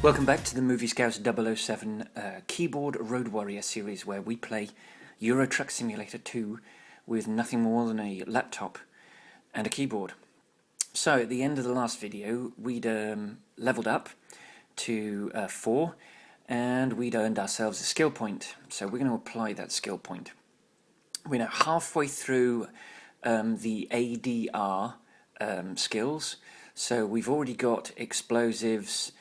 Welcome back to the Movie Scouts 007 Keyboard Road Warrior series, where we play Euro Truck Simulator 2 with nothing more than a laptop and a keyboard. So at the end of the last video we'd leveled up to 4 and we'd earned ourselves a skill point. So we're going to apply that skill point. We're now halfway through the ADR skills. So we've already got explosives,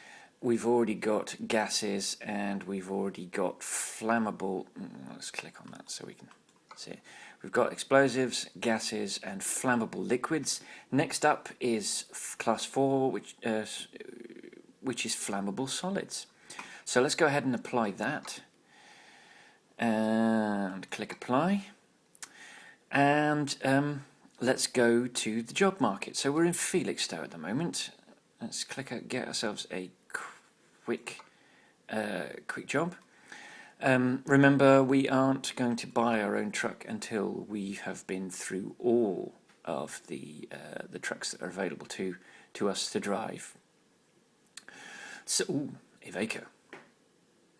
we've already got gases, and we've already got flammable. Let's click on that so we can see it. We've got explosives, gases, and flammable liquids. Next up is class 4, which is flammable solids. So let's go ahead and apply that. And click apply. And let's go to the job market. So we're in Felixstowe at the moment. Let's get ourselves a quick job. Remember, we aren't going to buy our own truck until we have been through all of the trucks that are available to us to drive. So, Iveco.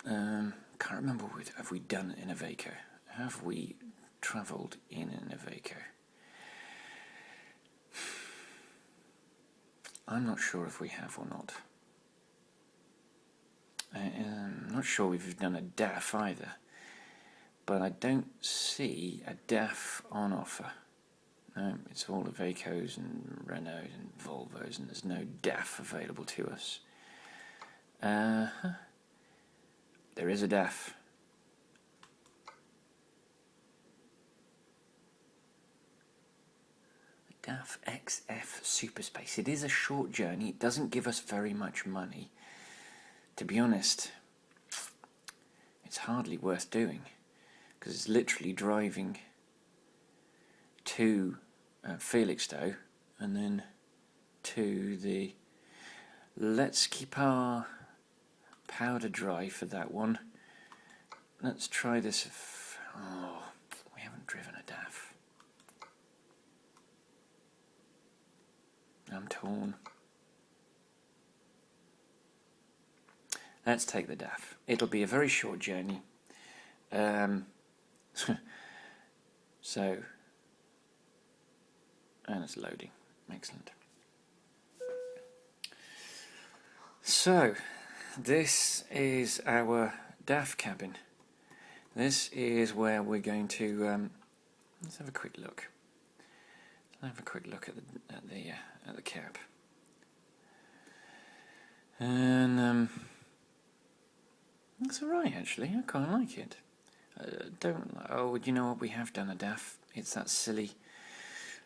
Can't remember, have we done in Iveco? Have we travelled in an Iveco? I'm not sure if we have or not. I'm not sure we've done a DAF either, but I don't see a DAF on offer. No, it's all Ivecos and Renaults and Volvos, and there's no DAF available to us. There is a DAF. DAF XF SUPERSPACE. It is a short journey. It doesn't give us very much money. To be honest, it's hardly worth doing, because it's literally driving to Felixstowe and then to the... Let's keep our powder dry for that one. Let's try this. Oh, we haven't driven a DAF. I'm torn. Let's take the DAF. It'll be a very short journey. So, and it's loading. Excellent. So, this is our DAF cabin. This is where we're going to. Let's have a quick look. Let's have a quick look at the cab. And that's alright, actually. I quite like it. Oh, do you know what? We have done a DAF. It's that silly.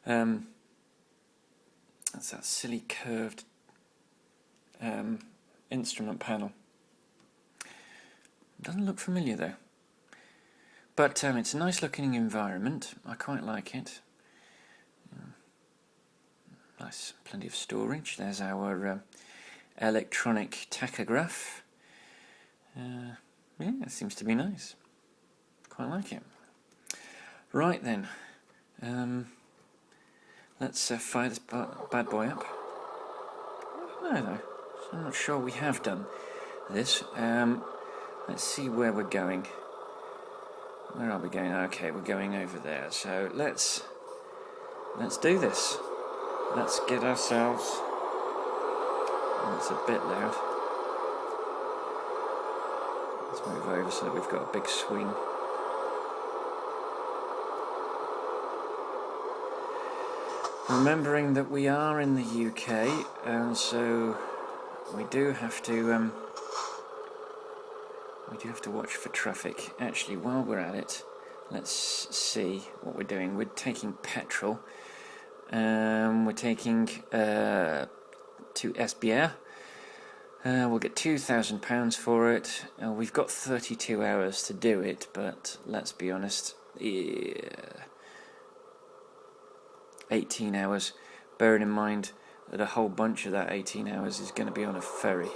That's that silly curved instrument panel. Doesn't look familiar though. But it's a nice looking environment. I quite like it. Nice, plenty of storage. There's our electronic tachograph. Yeah, it seems to be nice. Quite like it. Right then, let's fire this bad boy up. No, I'm not sure we have done this. Let's see where we're going. Where are we going? Okay, we're going over there. So let's do this. Let's get ourselves. Oh, it's a bit loud. Let's move over so that we've got a big swing. Remembering that we are in the UK, and so we do have to watch for traffic. Actually, while we're at it, let's see what we're doing. We're taking petrol. We're taking to Esbjerg. We'll get £2,000 for it. We've got 32 hours to do it, but let's be honest, 18 hours. Bearing in mind that a whole bunch of that 18 hours is going to be on a ferry.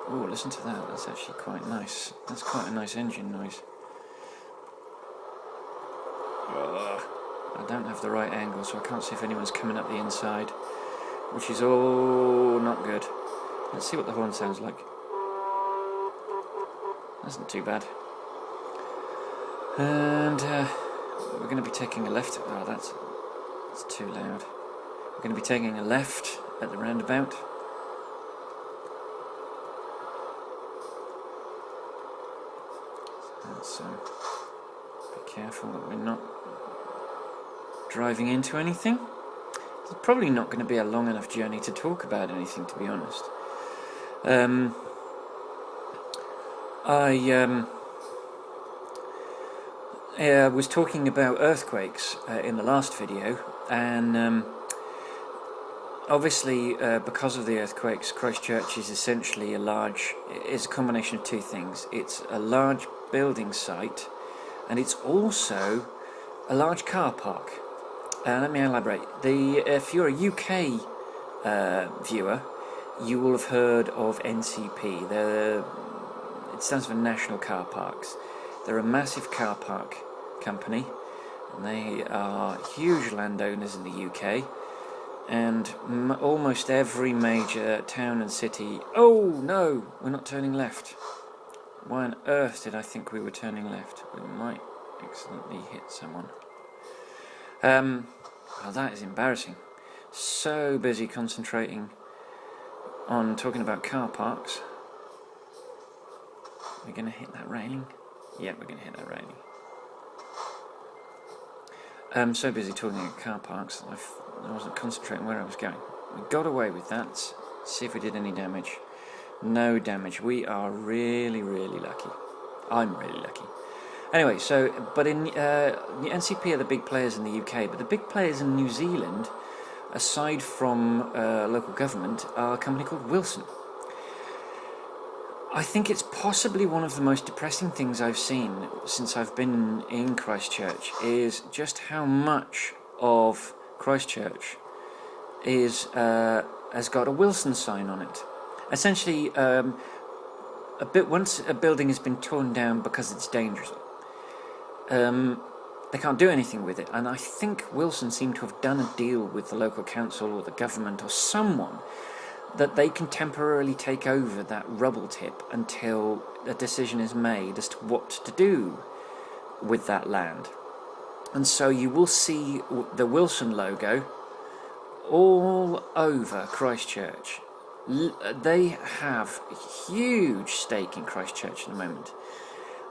Oh, listen to that. That's actually quite nice. That's quite a nice engine noise. I don't have the right angle, so I can't see if anyone's coming up the inside, which is all not good. Let's see what the horn sounds like. That's not too bad. And we're going to be taking a left. Oh, that's too loud. We're going to be taking a left at the roundabout. So be careful that we're not driving into anything. It's probably not going to be a long enough journey to talk about anything, to be honest. I was talking about earthquakes in the last video, and obviously because of the earthquakes, Christchurch is essentially is a combination of two things. It's a large building site, and it's also a large car park. Let me elaborate. If you're a UK viewer, you will have heard of NCP. It stands for National Car Parks. They're a massive car park company, and they are huge landowners in the UK, and almost every major town and city... Oh no, we're not turning left. Why on earth did I think we were turning left? We might accidentally hit someone. Well, that is embarrassing. So busy concentrating on talking about car parks. We're going to hit that railing? Yeah, we're going to hit that railing. I'm so busy talking about car parks that I wasn't concentrating where I was going. We got away with that. Let's see if we did any damage. No damage. We are really, really lucky. I'm really lucky. Anyway, but in the NCP are the big players in the UK, but the big players in New Zealand, aside from local government, are a company called Wilson. I think it's possibly one of the most depressing things I've seen since I've been in Christchurch is just how much of Christchurch has got a Wilson sign on it. Essentially, once a building has been torn down because it's dangerous, they can't do anything with it. And I think Wilson seemed to have done a deal with the local council or the government or someone that they can temporarily take over that rubble tip until a decision is made as to what to do with that land. And so you will see the Wilson logo all over Christchurch. They have a huge stake in Christchurch at the moment,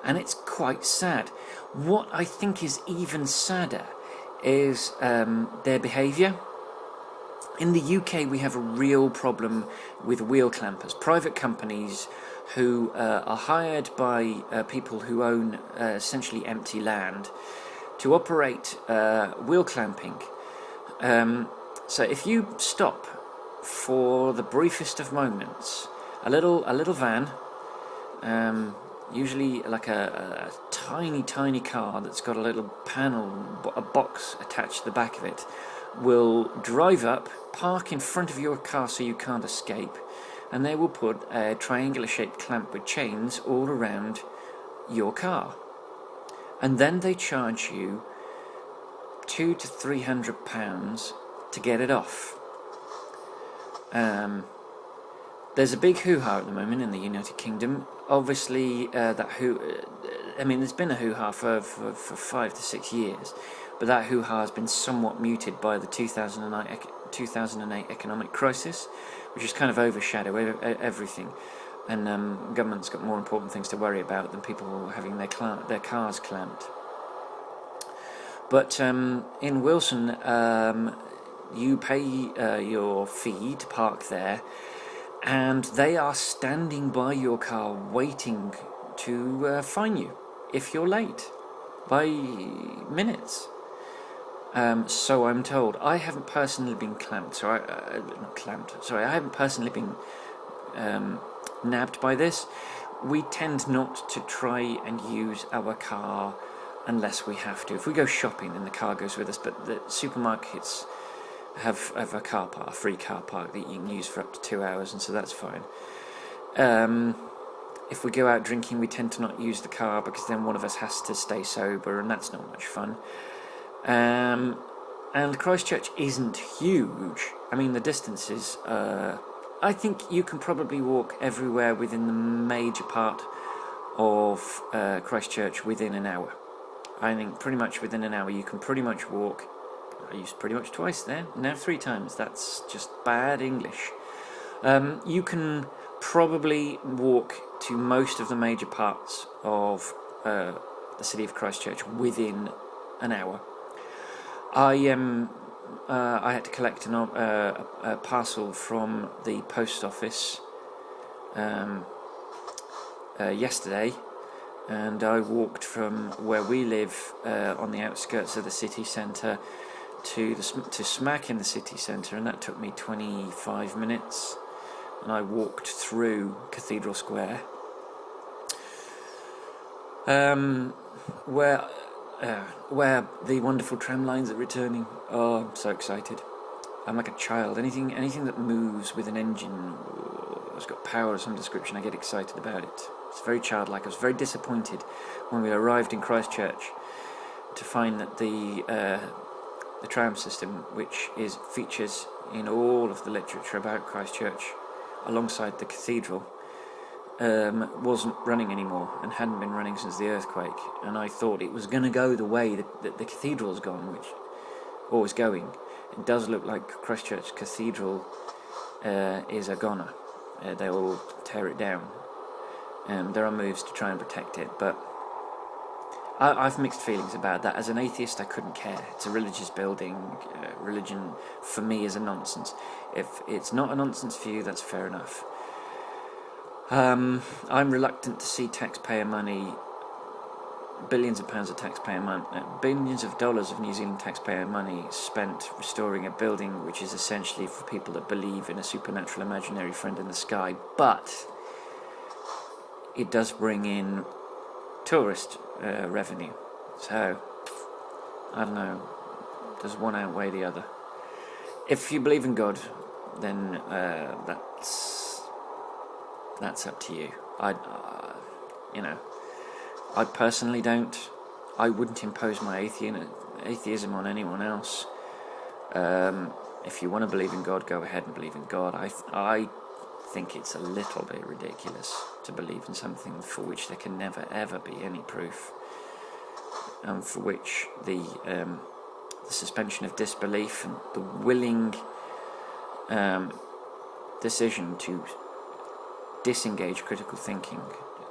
and it's quite sad. What I think is even sadder is their behaviour. In the UK, we have a real problem with wheel clampers, private companies who are hired by people who own essentially empty land to operate wheel clamping. So if you stop for the briefest of moments, a little van, usually like a tiny car that's got a little panel, a box attached to the back of it, will drive up, park in front of your car so you can't escape, and they will put a triangular shaped clamp with chains all around your car, and then they charge you £200 to £300 to get it off. There's a big hoo-ha at the moment in the United Kingdom. Obviously, there's been a hoo-ha for 5 to 6 years, but that hoo-ha has been somewhat muted by the 2008 economic crisis, which has kind of overshadowed everything, and government's got more important things to worry about than people having their cars clamped. But in Wilson, you pay your fee to park there, and they are standing by your car waiting to fine you if you're late by minutes. So I'm told. I haven't personally been clamped, I haven't personally been nabbed by this. We tend not to try and use our car unless we have to. If we go shopping, then the car goes with us, but the supermarkets have a car park, a free car park that you can use for up to 2 hours, and so that's fine. If we go out drinking, we tend to not use the car because then one of us has to stay sober, and that's not much fun. And Christchurch isn't huge. I mean, the distances I think you can probably walk everywhere within the major part of Christchurch within an hour. I think pretty much within an hour you can pretty much walk. I used pretty much twice there, now 3 times. That's just bad English. You can probably walk to most of the major parts of the city of Christchurch within an hour. I had to collect a parcel from the post office yesterday, and I walked from where we live on the outskirts of the city centre to smack in the city centre, and that took me 25 minutes. And I walked through Cathedral Square, where the wonderful tram lines are returning. Oh, I'm so excited! I'm like a child. Anything that moves with an engine or has got power of some description, I get excited about it. It's very childlike. I was very disappointed when we arrived in Christchurch to find that the tram system, which features in all of the literature about Christchurch, alongside the cathedral, wasn't running anymore and hadn't been running since the earthquake. And I thought it was going to go the way that the cathedral's gone, or is going. It does look like Christchurch Cathedral is a goner. They'll tear it down. There are moves to try and protect it, but I've mixed feelings about that. As an atheist, I couldn't care. It's a religious building. Religion, for me, is a nonsense. If it's not a nonsense for you, that's fair enough. I'm reluctant to see taxpayer money, billions of pounds of taxpayer money, billions of dollars of New Zealand taxpayer money spent restoring a building which is essentially for people that believe in a supernatural imaginary friend in the sky. But it does bring in tourist revenue, so I don't know, does one outweigh the other? If you believe in God, then that's up to you. I personally don't. I wouldn't impose my atheism on anyone else. If you want to believe in God, go ahead and believe in God. I think it's a little bit ridiculous to believe in something for which there can never ever be any proof, and for which the suspension of disbelief and the willing decision to disengage critical thinking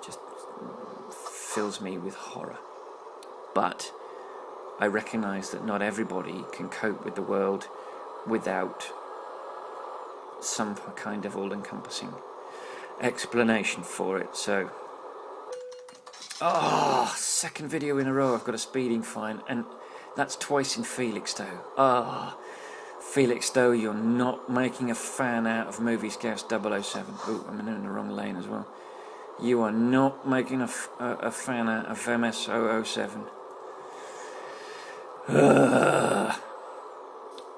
just fills me with horror. But I recognise that not everybody can cope with the world without some kind of all-encompassing explanation for it. So, second video in a row I've got a speeding fine, and that's twice in Felixstowe. Felixstowe, you're not making a fan out of Movie Scouts 007. Oh, I'm in the wrong lane as well. You are not making a fan out of MS 007.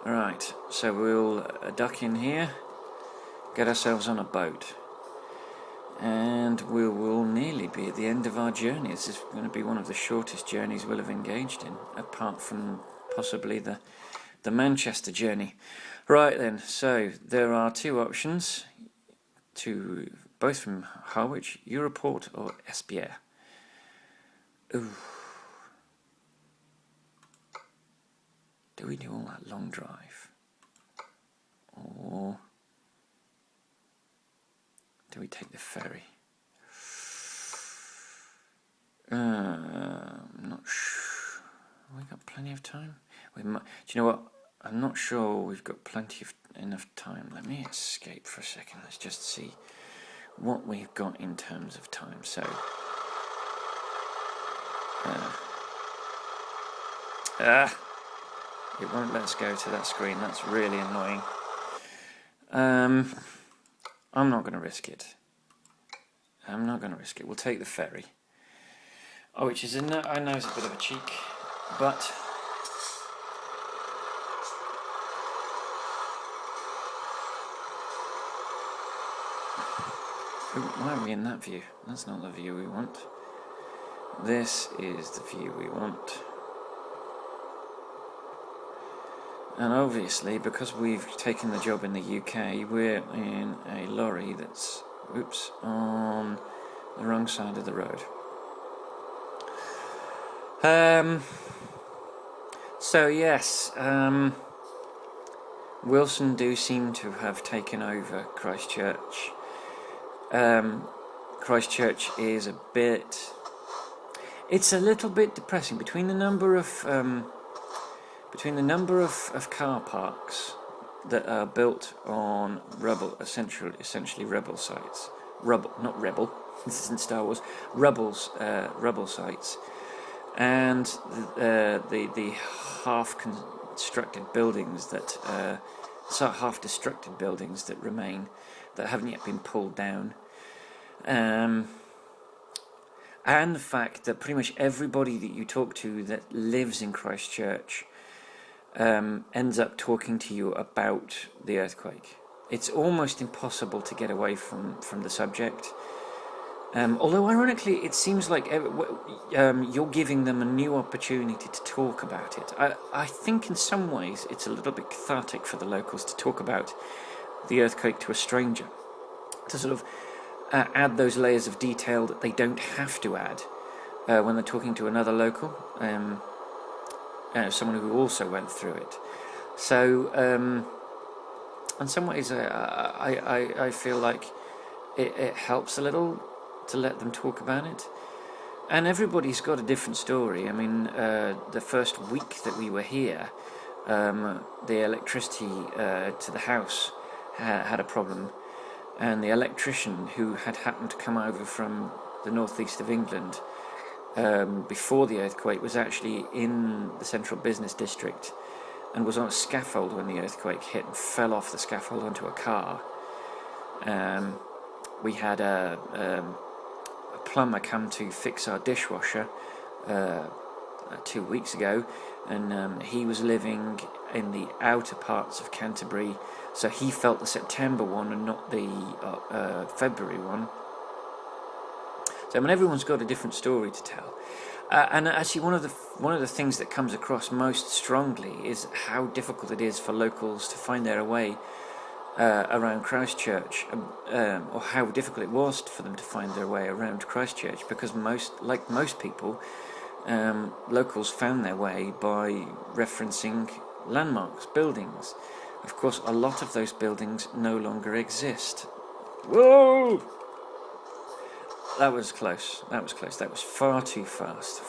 Right, so we'll duck in here, get ourselves on a boat, and we will nearly be at the end of our journey. This is going to be one of the shortest journeys we'll have engaged in, apart from possibly the Manchester journey. Right then, so there are 2 options, both from Harwich, Europort or Esbjerg. Ooh. Do we do all that long drive? Or do we take the ferry? I'm not sure. Have we got plenty of time? Do you know what? I'm not sure we've got enough time. Let me escape for a second. Let's just see what we've got in terms of time. So, it won't let us go to that screen. That's really annoying. I'm not going to risk it. We'll take the ferry. Which is I know it's a bit of a cheek, but why are we in that view? That's not the view we want. This is the view we want. And obviously, because we've taken the job in the UK, we're in a lorry that's, oops, on the wrong side of the road. So yes, Wilson do seem to have taken over Christchurch. Christchurch is a bit... It's a little bit depressing between the number of car parks that are built on essentially rebel sites. Not rebel. This isn't Star Wars. Rebel sites, and the half-constructed buildings that half-destructed buildings that remain that haven't yet been pulled down. And the fact that pretty much everybody that you talk to that lives in Christchurch ends up talking to you about the earthquake. It's almost impossible to get away from the subject. Although ironically, it seems like you're giving them a new opportunity to talk about it. I think in some ways it's a little bit cathartic for the locals to talk about the earthquake to a stranger, to sort of add those layers of detail that they don't have to add when they're talking to another local, someone who also went through it. So, in some ways, I feel like it helps a little to let them talk about it. And everybody's got a different story. I mean, the first week that we were here, the electricity to the house had a problem. And the electrician who had happened to come over from the northeast of England before the earthquake was actually in the central business district and was on a scaffold when the earthquake hit and fell off the scaffold onto a car. We had a plumber come to fix our dishwasher 2 weeks ago, and he was living in the outer parts of Canterbury, so he felt the September one and not the February one. So I mean, everyone's got a different story to tell, and actually one of the things that comes across most strongly is how difficult it is for locals to find their way around Christchurch, or how difficult it was for them to find their way around Christchurch, because most people, locals found their way by referencing landmarks, buildings. Of course, a lot of those buildings no longer exist. Whoa! That was close. That was far too fast.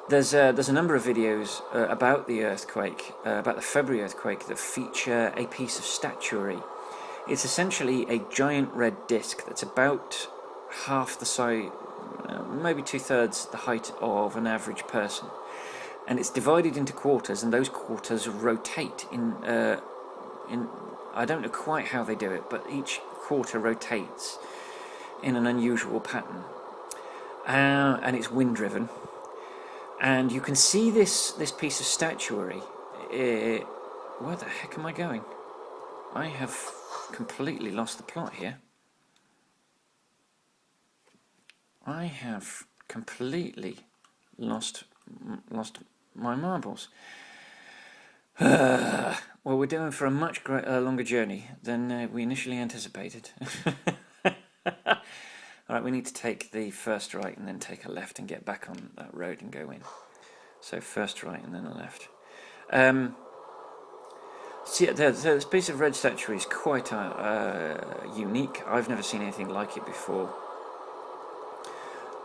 There's a number of videos about the earthquake, about the February earthquake, that feature a piece of statuary. It's essentially a giant red disc that's about half the size, maybe 2/3 the height of an average person, and it's divided into quarters, and those quarters rotate in I don't know quite how they do it, but each quarter rotates in an unusual pattern, and it's wind driven. And you can see this piece of statuary. Where the heck am I going? I have completely lost the plot here. I have completely lost my marbles. Well, we're doing for a much longer journey than we initially anticipated. Alright, we need to take the first right and then take a left and get back on that road and go in. So first right and then a left. So yeah, this piece of red statuary is quite unique. I've never seen anything like it before.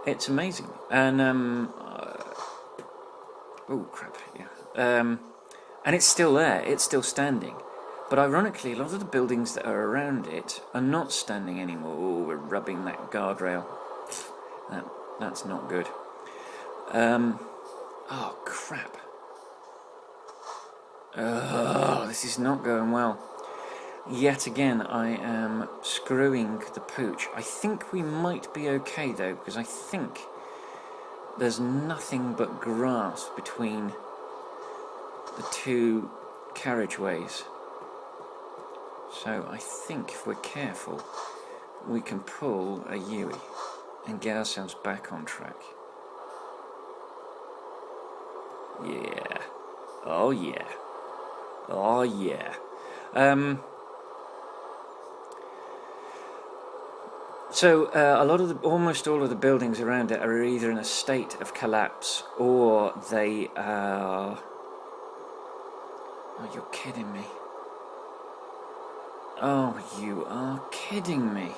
It's amazing. And, oh crap, yeah. And it's still there, it's still standing. But ironically, a lot of the buildings that are around it are not standing anymore. Oh, we're rubbing that guardrail. That's not good. Oh, crap. Oh, this is not going well. Yet again, I am screwing the pooch. I think we might be okay, though, because I think there's nothing but grass between the two carriageways. So I think if we're careful, we can pull a Yui and get ourselves back on track. Yeah. Oh yeah. Oh yeah. So almost all of the buildings around it are either in a state of collapse or they are... Oh, you're kidding me. Oh, you are kidding me.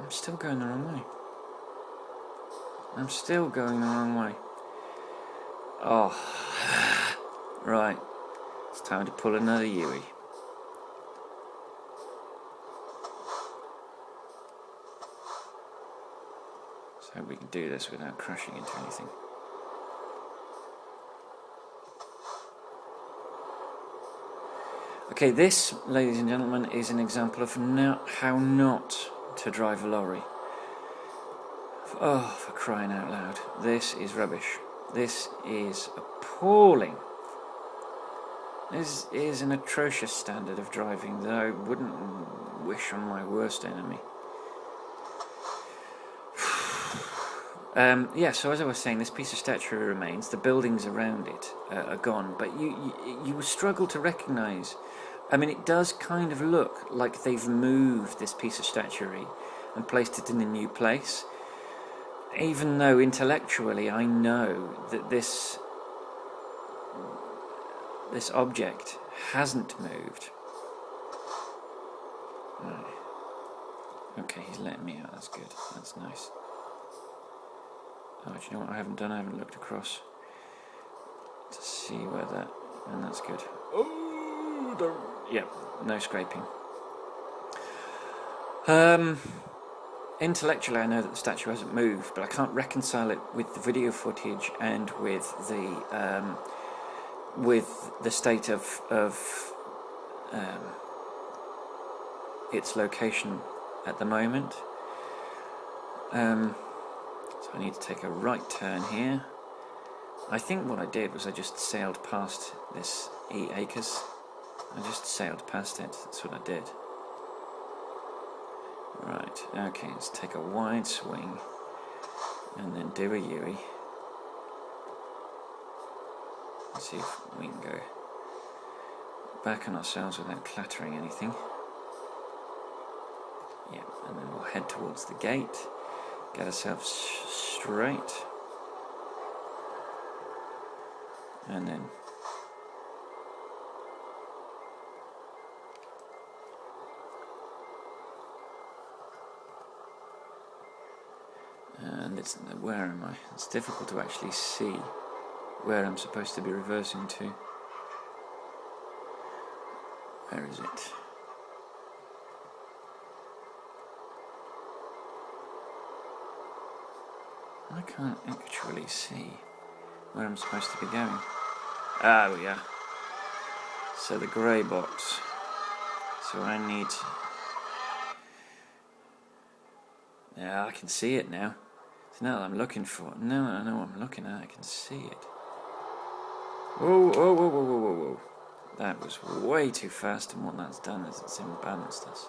I'm still going the wrong way. I'm still going the wrong way. Oh. Right. It's time to pull another Yui. Let's hope we can do this without crashing into anything. Okay, this, ladies and gentlemen, is an example of how not to drive a lorry. Oh, for crying out loud. This is rubbish. This is appalling. This is an atrocious standard of driving that I wouldn't wish on my worst enemy. Yeah, so as I was saying, this piece of statuary remains. The buildings around it are gone, but you struggle to recognise. I mean, it does kind of look like they've moved this piece of statuary and placed it in a new place, even though intellectually I know that this object hasn't moved. Right. Okay, he's letting me out. That's good. That's nice. Oh, do you know what I haven't done? I haven't looked across to see where that... And that's good. Oh, don't... Yeah, no scraping. Intellectually, I know that the statue hasn't moved, but I can't reconcile it with the video footage and with the state of its location at the moment. So I need to take a right turn here. I think what I did was I just sailed past this acres. I just sailed past it. That's what I did. Right, okay, let's take a wide swing and then do a Yui. Let's see if we can go back on ourselves without clattering anything. Yeah, and then we'll head towards the gate, get ourselves straight, and then where am I? It's difficult to actually see where I'm supposed to be reversing to. Where is it? I can't actually see where I'm supposed to be going. Ah, yeah. So the grey box. So I need... Yeah, I can see it now. It's now that I'm looking for it. Now that I know what I'm looking at, I can see it. Whoa, whoa, whoa, whoa, whoa, whoa, whoa. That was way too fast, and what that's done is it's imbalanced us.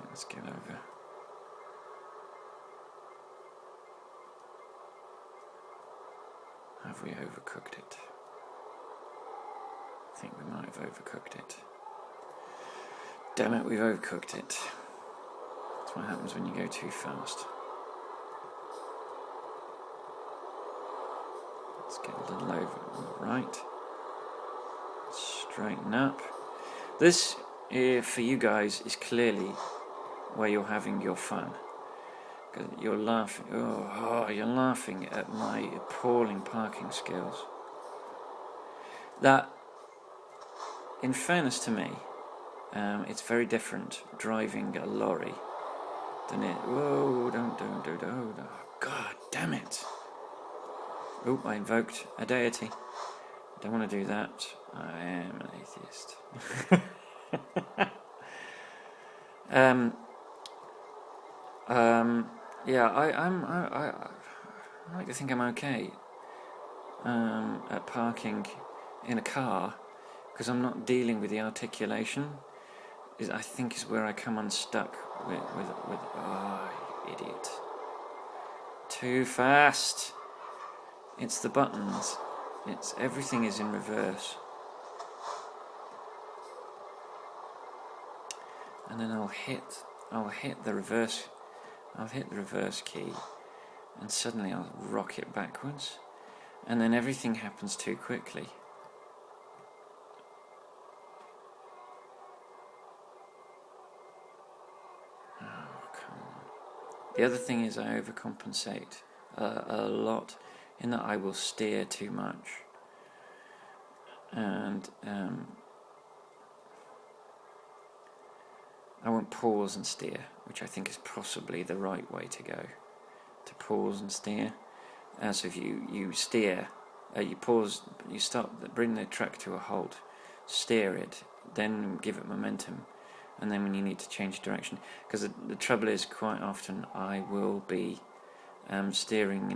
Let's get over. Have we overcooked it? I think we might have overcooked it. Damn it, we've overcooked it. That's what happens when you go too fast. Let's get a little over on the right. Straighten up. This, for you guys, is clearly where you're having your fun. Because you're laughing. Oh, you're laughing at my appalling parking skills. That, in fairness to me, it's very different driving a lorry than it. Whoa! Don't. Oh, God damn it! Oh, I invoked a deity. Don't want to do that. I am an atheist. Yeah, I like to think I'm okay at parking in a car because I'm not dealing with the articulation. I think is where I come unstuck with oh, you idiot. Too fast. It's the buttons. Everything is in reverse. And then I'll hit the reverse key, and suddenly I'll rock it backwards, and then everything happens too quickly. Oh, come on. The other thing is I overcompensate a lot in that I will steer too much, and I won't pause and steer, which I think is possibly the right way to go, to pause and steer. So if you steer, you pause, you start, bring the truck to a halt, steer it, then give it momentum, and then when you need to change direction, because the trouble is quite often I will be steering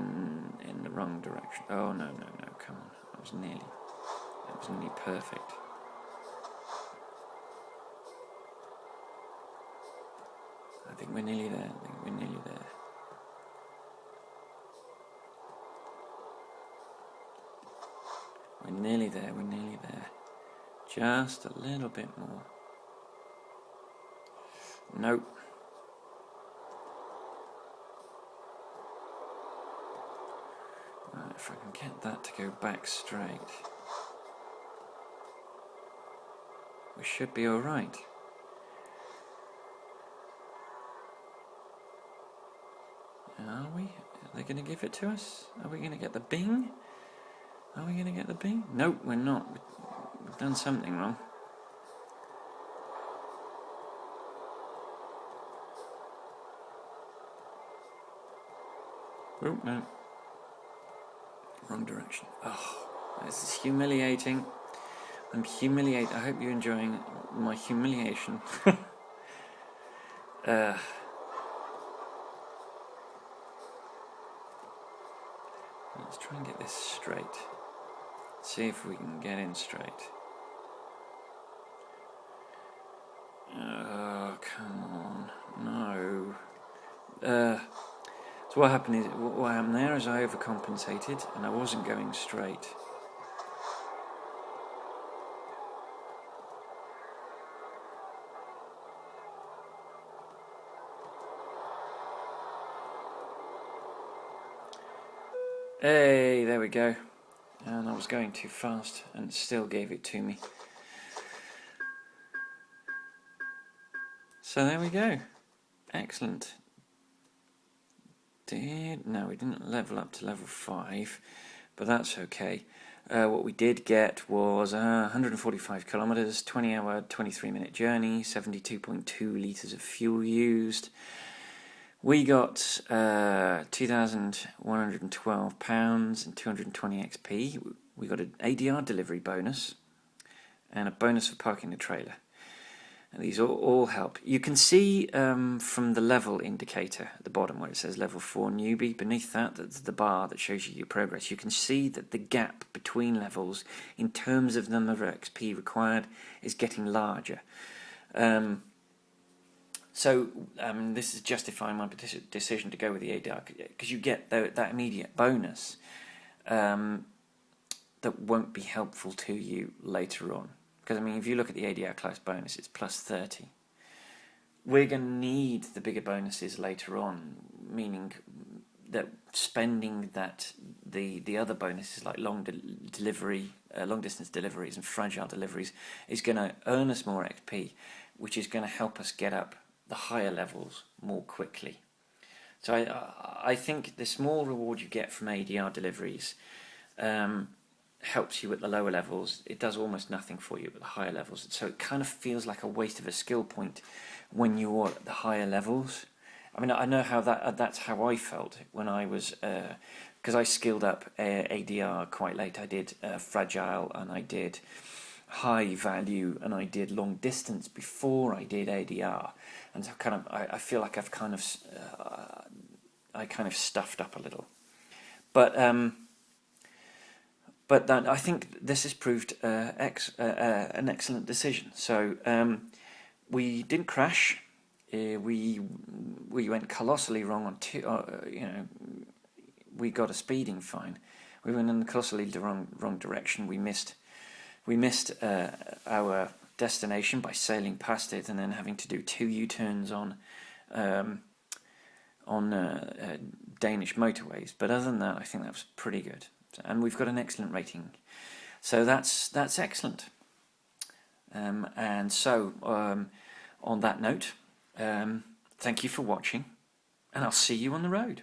in the wrong direction. Oh no, come on, that was nearly perfect. I think we're nearly there. We're nearly there. Just a little bit more. Nope. Right, if I can get that to go back straight, we should be alright. Are we? Are they going to give it to us? Are we going to get the bing? Are we going to get the bing? Nope, we're not. We've done something wrong. Oh, no. Wrong direction. Oh, this is humiliating. I'm humiliated. I hope you're enjoying my humiliation. Let's try and get this straight. See if we can get in straight. Oh, come on. No. So what happened there is I overcompensated and I wasn't going straight. Hey, there we go. And I was going too fast and it still gave it to me. So there we go. Excellent. No, we didn't level up to level 5, but that's okay. What we did get was 145 kilometers, 20-hour, 23-minute journey, 72.2 litres of fuel used. We got £2,112 and 220 XP. We got an ADR delivery bonus and a bonus for parking the trailer. And these all help. You can see from the level indicator at the bottom where it says level 4 newbie, beneath that, that's the bar that shows you your progress. You can see that the gap between levels in terms of the number of XP required is getting larger. So this is justifying my decision to go with the ADR, because you get that immediate bonus that won't be helpful to you later on. Because, I mean, if you look at the ADR class bonus, it's plus 30. We're going to need the bigger bonuses later on, meaning that spending the other bonuses like long distance deliveries and fragile deliveries is going to earn us more XP, which is going to help us get up the higher levels more quickly. So I think the small reward you get from ADR deliveries helps you at the lower levels. It does almost nothing for you at the higher levels. So it kind of feels like a waste of a skill point when you're at the higher levels. I mean, I know how that's how I felt when I was, because I skilled up ADR quite late. I did fragile and I did high value and I did long distance before I did ADR, and so I feel like I've kind of stuffed up a little, but that, I think this has proved an excellent decision. So we didn't crash. We went colossally wrong on we got a speeding fine. We went in the colossally wrong direction. We missed our destination by sailing past it and then having to do 2 U-turns on Danish motorways. But other than that, I think that was pretty good, and we've got an excellent rating. So that's excellent. And so on that note, thank you for watching, and I'll see you on the road.